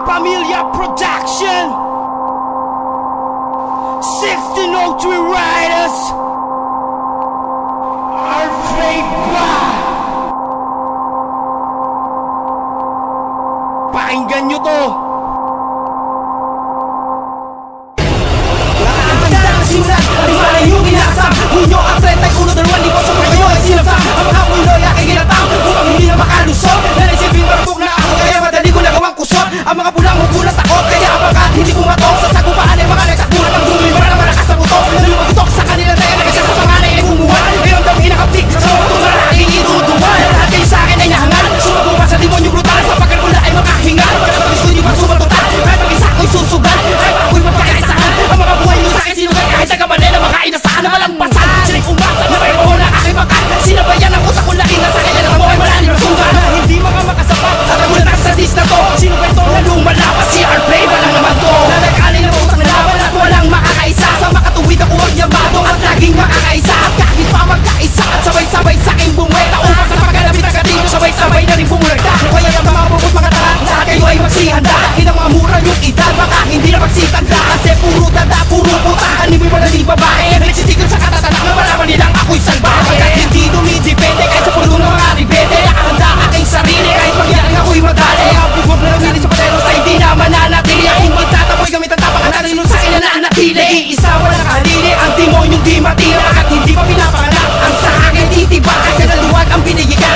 Pamilya Production, 1603 Riders, our flavor. Pakinggan nyo to. Nakakagandang simulan, animal ay yung inasam. Hunyo ang 31 libo sa kayo ay sinapsam. Ang mga puloy aking ginatang upang hindi na makalusot. Nanisipin marupok na ako kaya madali ko nagawang kusot. Ang mga pulang hugulat ako kaya abagat hindi ko matong. Sa sagupaan ay mga nagsakulat ang dumi para malakas sa buto. Nalumagutok sa kanila na yan kasi sa panganay ay bumuhan. Ngayon daw inakaptik sa mga tunga na aking inuduwan. Lahat kayo sa akin ay nahangal, sumago pa sa demonyo brutal. Sa pagkalula ay makahingal, pagkakapag-studio pa sumaltotal. Kahit mag-isa ko'y susugal, kahit ako'y magkakaisahan. Ang mga buhay nyo sa akin sinugal kahit nagamanela mga inasahan. Ang malagpasan, sila'y umasa na may buho na aking makan. Sinabayan ang utak kong lain na sa kanya ng amoy malalim na sugal. Na hindi mga makasapat at nagulat sa dis na to. Sino ba ito na lumalapas? Si R-Play ba lang naman to? Na nag-alay na utang na laban at walang makakaisa. Sa makatuwid ako ang yamado at laging makakaisa. At kahit pa magkaisa at sabay-sabay sa aking bumueta. Upang sa pagkalapit ang katino sabay-sabay na rin bumulagda. Kaya ang mga bubot mga tahan, lahat kayo ay magsihanda. Hinang mga mura yung edad, baka hindi na magsitanda. Kasi puro dada, puro puta, animoy wala di babae. Nagsisikil sa katatanak na malaman nilang ako'y salbahe. Pagkat hindi dumidipende kahit sa puno ng mga ribete. Nakahanda aking sarili kahit pagyaring ako'y madali. Ang bubot na nangili sa pateros ay hindi na mananatili. Aking magtatapoy gamit ang tapak na rinun sa akin na nanatili. Iisa walang kahalili, ang timonyong di matira. At hindi pa pinapanganak, ang sa akin titiba. Ay kanaluwag ang binigyan.